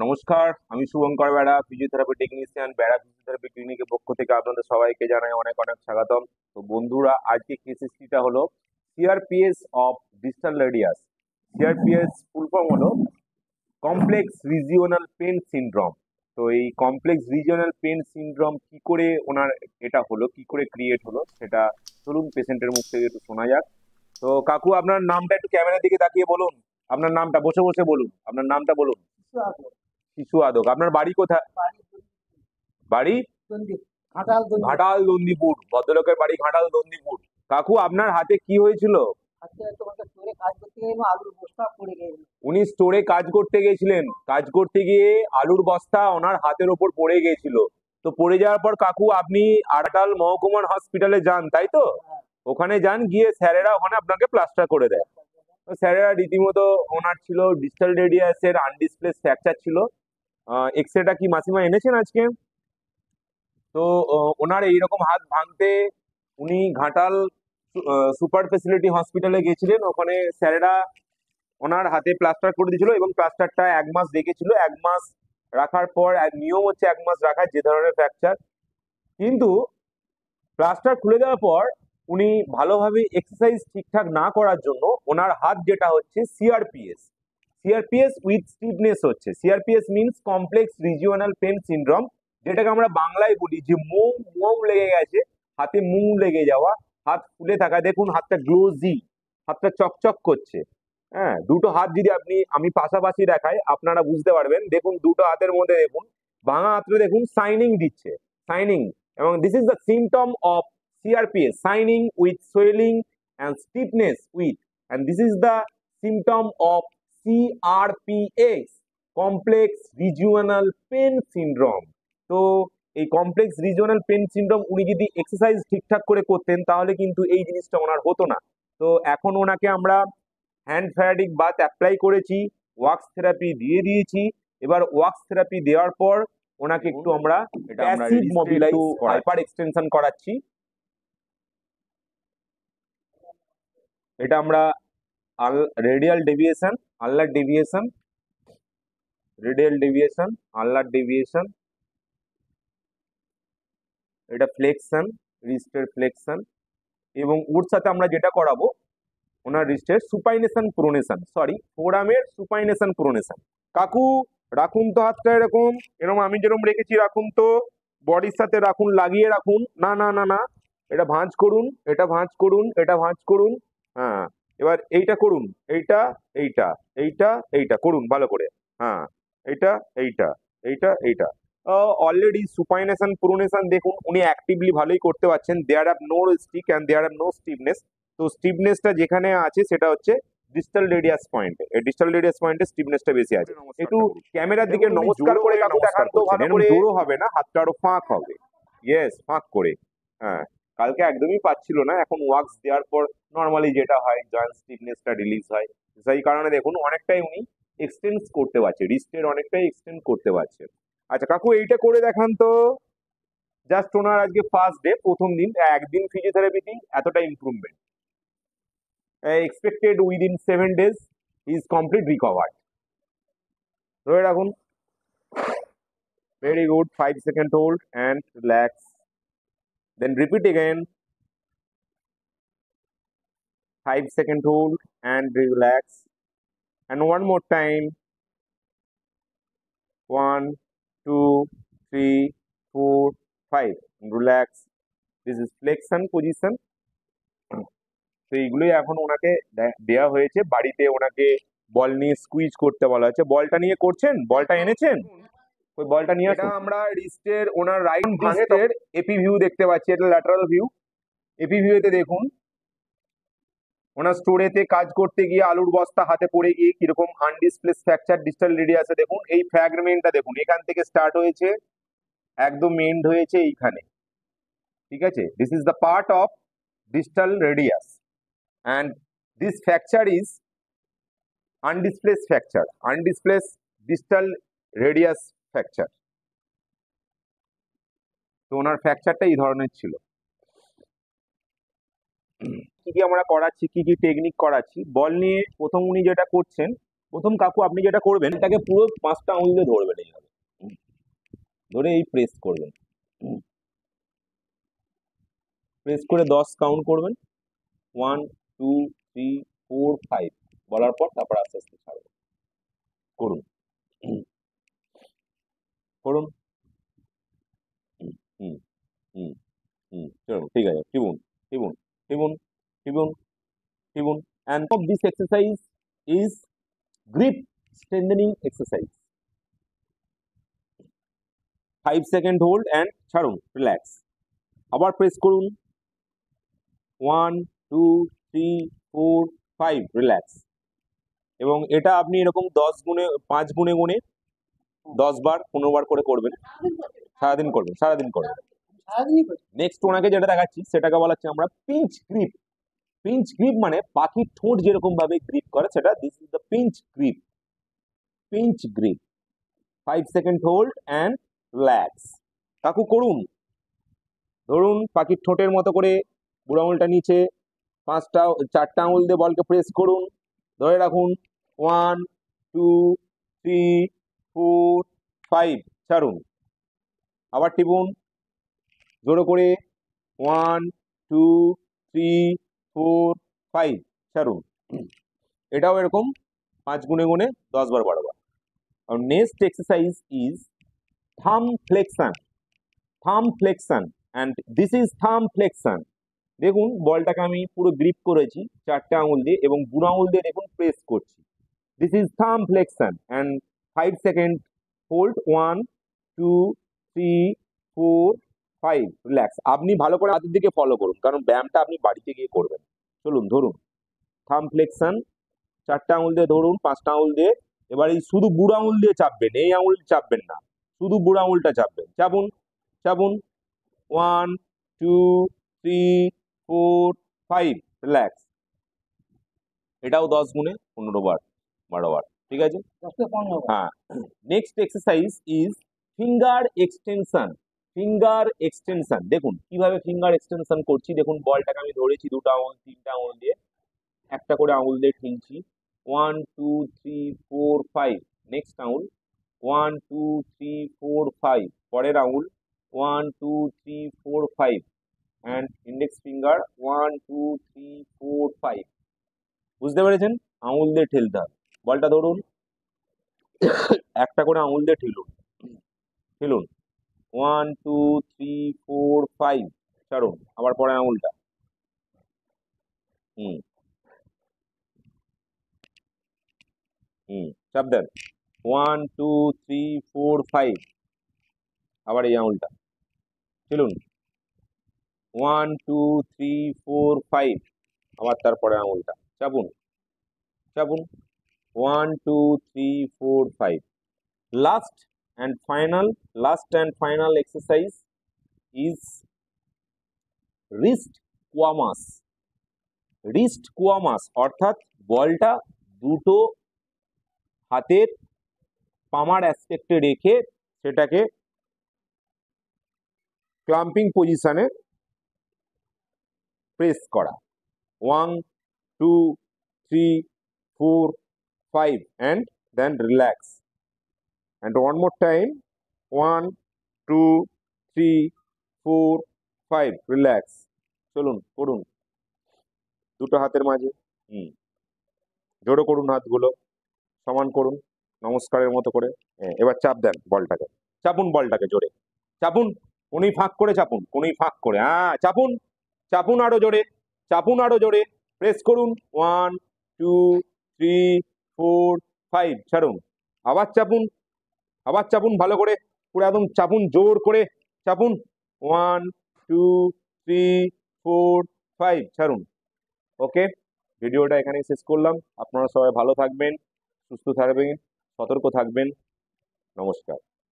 নমস্কার, আমি শুভঙ্কর বেড়া, ফিজিওথেরাপি টেকনিশিয়ান, বেড়া ফিজিওথেরাপি ক্লিনিকের পক্ষ থেকে আপনাদের সবাইকে জানাই অনেক অনেক স্বাগতম। তো বন্ধুরা, আজকে কেস হিস্ট্রিটা হলো CRPS of distal radius. CRPS full form হলো কমপ্লেক্স রিজিওনাল পেন সিনড্রোম। তো এই কমপ্লেক্স রিজিওনাল পেন সিনড্রোম কি করে ওনার এটা হলো, কি করে ক্রিয়েট হলো, সেটা চলুন পেশেন্টের মুখ থেকে একটু শোনা যাক। তো কাকু, আপনার নামটা একটু ক্যামেরার দিকে তাকিয়ে বলুন। আপনার নামটা বসে বসে বলুন, আপনার নামটা বলুন। শিশু আদক। আপনার বাড়ি কোথায়? বাড়ি ঘাটাল নন্দীপুর। ভদ্রলোকের বাড়ি ঘাটাল নন্দীপুর। কাকু, আপনার হাতে কি হয়েছিল? উনি স্টোরে কাজ করতে গেছিলেন, কাজ করতে গিয়ে আলুর বস্তা ওনার হাতের ওপর পড়ে গিয়েছিল। তো পড়ে যাওয়ার পর কাকু আপনি আড়াটাল মহকুমার হসপিটালে যান, তাই তো? ওখানে যান, গিয়ে স্যারেরা ওখানে আপনাকে প্লাস্টার করে দেয়। তো স্যারেরা রীতিমতো, ওনার ছিল ডিস্টাল রেডিয়াসের আনডিসপ্লেস ফ্র্যাকচার ছিল। এক্সরেটা কি মাসিমা এনেছেন আজকে? তো ওনার এইরকম হাত ভাঙতে উনি ঘাটাল সুপার ফেসিলিটি হসপিটালে গেছিলেন। ওখানে স্যারেরা ওনার হাতে প্লাস্টার করে দিয়েছিল এবং প্লাস্টারটা 1 মাস রেখেছিল। 1 মাস রাখার পর, নিয়ম হচ্ছে 1 মাস রাখার যে ধরনের ফ্র্যাকচার। কিন্তু প্লাস্টার খুলে দেওয়ার পর উনি ভালোভাবে এক্সারসাইজ ঠিকঠাক না করার জন্য ওনার হাত যেটা হচ্ছে সিআরপিএস, সিআরপিএস উইথ স্টিফনেস হচ্ছে। CRPS means complex regional pain syndrome, যেটাকে আমরা বাংলায় বলি যে মোম মোম লেগে গেছে, হাতে মোম লেগে যাওয়া, হাত ফুলে থাকা। দেখুন হাতটা গ্লোজি, হাতটা চকচক করছে। হ্যাঁ, দুটো হাত যদি আমি পাশাপাশি দেখাই আপনারা বুঝতে পারবেন। দেখুন দুটো হাতের মধ্যে দেখুন ভাঙা হাতটা দেখুন শাইনিং দিচ্ছে, শাইনিং। এবং this is the symptom of CRPS, shining with swelling and stiffness with, and this is the symptom of CRPS, complex regional pain syndrome. তো এই কমপ্লেক্স রিজিওনাল পেন সিনড্রোম উনি যদি এক্সারসাইজ ঠিকঠাক করে করতেন তাহলে কিন্তু এই জিনিসটা ওনার হতো না। তো এখন ওনাকে আমরা হ্যান্ড ফ্যারাডিক বাথ অ্যাপ্লাই করেছি, ওয়াক্স থেরাপি দিয়ে দিয়েছি। এবার ওয়াক্স থেরাপি দেওয়ার পর ওনাকে একটু আমরা প্যাসিভ মোবিলাইজ হাইপার এক্সটেনশন করাচ্ছি। এটা আমরা radial deviation, ulnar deviation, radial deviation, ulnar deviation, এটা ফ্লেক্সন, রিস্টের ফ্লেক্সন। এবং ওর সাথে আমরা যেটা করাবো ওনার রিস্টের সুপাইনেশন প্রোনেশন, সরি ফোরামের সুপাইনেশন প্রোনেশন। কাকু রাখুন তো হাতটা এরকম, এরকম আমি যেরকম রেখেছি রাখুন তো, বডির সাথে রাখুন, লাগিয়ে রাখুন। না না না না, এটা ভাঁজ করুন, এটা ভাঁজ করুন, এটা ভাঁজ করুন। হ্যাঁ, এবার এইটা করুন, এইটা এইটা এইটা এইটা করুন ভালো করে। হ্যাঁ, এইটা এইটা এইটা এইটা। অলরেডি সুপাইনেশন প্রোনেশন দেখুন উনি অ্যাক্টিভলি ভালোই করতে পারছেন। There are no stick and there are no stiffness. তো স্টিফনেসটা যেখানে আছে সেটা হচ্ছে ডিস্টাল রেডিয়াস পয়েন্টে। এই ডিস্টাল রেডিয়াস পয়েন্টে স্টিফনেসটা বেশি আছে। একটু ক্যামেরার দিকে নমস্কার করে কাকু দেখান তো ভালো করে। জোরও হবে না, হাতটা আরো ফাঁক হবে। ইয়েস, ফাঁক করে। হ্যাঁ, কালকে একদমই পাচ্ছিল না, এখন ওয়াক্স দেওয়ার পর নর্মালি যেটা হয় জয়েন্ট স্টিফনেসটা রিলিজ হয়। সেই কারণে দেখুন অনেকটাই উনি এক্সটেন্ড করতে পারছে, রিস্টের অনেকটাই এক্সটেন্ড করতে পারছে। আচ্ছা কাকু, এইটা করে দেখান তো। জাস্ট ওনার আজকে ফার্স্ট ডে, প্রথম দিন, একদিন ফিজিওথেরাপিতেই এতটা improvement expected within 7 days is complete recovered. ধরে রাখুন। Very good. 5 second hold and relax. Then repeat again. 5 second hold and relax. And one more time. 1, 2, 3, 4, 5. Relax. This is flexion position. তো এইগুলোই এখন ওনাকে দেয়া হয়েছে। বাড়িতে ওনাকে বল নিয়ে স্কুইজ করতে বলা হয়েছে। বলটা নিয়ে করছেন? বলটা এনেছেন? ওই বলটা নিয়ে আসুন। আমরা রিস্টের ওনার রাইট রিস্টের এপি ভিউ দেখতে পাচ্ছি, এটা ল্যাটারাল ভিউ। এপি ভিউতে দেখুন ওনার স্টোরেতে কাজ করতে গিয়ে আলুর বস্তা হাতে পড়ে গিয়ে কিরকম আনডিসপ্লেস ফ্র্যাকচার ডিস্টাল রেডিয়াসে দেখুন। এই ফ্র্যাগমেন্টটা দেখুন, এখান থেকে স্টার্ট হয়েছে, একদম এন্ড হয়েছে এইখানে। ঠিক আছে, this is the part of distal radius and this fracture is undisplaced fracture, undisplaced distal radius fracture. তো ওনার ফ্র্যাকচারটা এই ধরনের ছিল। কি কি আমরা করাচ্ছি, কি কি টেকনিক করাচ্ছি বল নিয়ে। প্রথম উনি যেটা করছেন প্রথম কাকু আপনি যেটা করবেন, এটাকে পুরো 5টা আঙুল দিয়ে ধরবেন এইভাবে, ধরে এই প্রেস করবেন, প্রেস করে 10 কাউন্ট করবেন, 1 2 3 4 5 বলার পর তারপর আস্তে আস্তে ছাড়বেন। করুন করুন। হুম হুম হুম চলুন, ঠিক আছে, টিপুন টিপুন টিপুন টিপুন টিপুন। and of this exercise is grip strengthening exercise. 5 second hold and ছাড়ুন, রিল্যাক্স। আবার প্রেস করুন, 1 2 3 4 5, রিল্যাক্স। এবং এটা আপনি এরকম 5 গুণে গুণে 10 বার 15 বার করে করবেন, সারাদিন করবেন, সারাদিন করবেন। নেক্সট ওনাকে যেটা দেখাচ্ছি সেটাকে বলা হচ্ছে আমরা পিঞ্চ গ্রিপ। পিঞ্চ গ্রিপ মানে পাখির ঠোঁট যেরকম ভাবে গ্রিপ করে সেটা, this is the pinch grip. Pinch grip, 5 second hold and relax. কাকু করুন, ধরুন পাখির ঠোঁটের মতো করে বুড়ো আঙুলটা নিচে, 4টা আঙুল দিয়ে বলকে প্রেস করুন, ধরে রাখুন, 1 2 3 4 5, ছাড়ুন। আবার টিপুন জোরে করে, 1 2 3 4 5, ছাড়ুন। এটাও এরকম 5 গুণে গুণে 10 বার 12 বার। আর নেক্সট এক্সারসাইজ ইজ থাম ফ্লেক্সন। থাম ফ্লেক্সন, অ্যান্ড দিস ইজ থাম ফ্লেক্সন। দেখুন বলটাকে আমি পুরো গ্রিপ করেছি 4টে আঙুল দিয়ে এবং বুড়ো আঙুল দিয়ে দেখুন প্রেস করছি। দিস ইজ থাম flexion and 5 second hold, 1 2 3 4 5, relax. আপনি ভালো করে হাতের দিকে ফলো করুন, কারণ ব্যায়ামটা আপনি বাড়িতে গিয়ে করবেন। চলুন ধরুন, থাম ফ্লেক্সন, 4টে আঙুল দিয়ে ধরুন, 5টা আঙুল দিয়ে। এবার এই শুধু বুড়ো আঙুল দিয়ে চাপবেন, এই আঙুল চাপবেন না, শুধু বুড়ো আঙুলটা চাপবেন। চাপুন চাপুন, 1 2 3 4 5, রিল্যাক্স। এটাও 10 গুণে 15 বার 12 বার, ঠিক আছে? হ্যাঁ। Next exercise is finger extension. Finger extension, দেখুন কিভাবে ফিঙ্গার এক্সটেনশন করছি। দেখুন বলটাকে আমি ধরেছি 2টা আঙুল 3টা আঙুল দিয়ে, একটা করে আঙুল দিয়ে ঠেলছি, 1 2 3 4 5। নেক্সট আঙুল, 1 2 3 4 5, পরের আঙুল 1 2 3 4 5, অ্যান্ড ইন্ডেক্স ফিঙ্গার 1 2 3 4 5। বুঝতে পেরেছেন? আঙুল দিয়ে ঠেলতে হবে। বলটা ধরুন, একটা করে আঙুল দিয়ে ঠেলুন, ঠেলুন, 1 2 3 4 5, ছাড়ুন। আবার পরের আঙুলটা, হুম চাপ দেন, 1 2 3 4 5। আবার এই আঙুলটা ঠেলুন, 1 2 3 4 5। আবার তারপরে আঙুলটা চাপুন চাপুন, 1 2 3 4 5। Last and final exercise is wrist quamas. wrist quamas অর্থাৎ বলটা দুটো হাতের পামার অ্যাসপেক্টে রেখে সেটাকে ক্লাম্পিং পজিশনে প্রেস করা। 1 2 3 4 5, and then relax. And one more time, 1 2 3 4 5, relax. চলুন করুন দুটো হাতের মাঝে, জোড়ো করুন, হাতগুলো সমান করুন নমস্কারের মতো করে। এবার চাপ দেন বলটাকে, চাপুন বলটাকে জোরে, চাপুন, কোনই ফাঁক করে চাপুন, কোনই ফাঁক করে, হ্যাঁ চাপুন চাপুন, আরো জোরে চাপুন, আরো জোরে প্রেস করুন, 1 2 3 4 5, ছাড়ুন। আবার চাপুন, আবার চাপুন ভালো করে, পুরো একদম চাপুন, জোর করে চাপুন, 1 2 3 4 5, ছাড়ুন। ওকে, ভিডিওটা এখানেই শেষ করলাম। আপনারা সবাই ভালো থাকবেন, সুস্থ থাকবেন, সতর্ক থাকবেন। নমস্কার।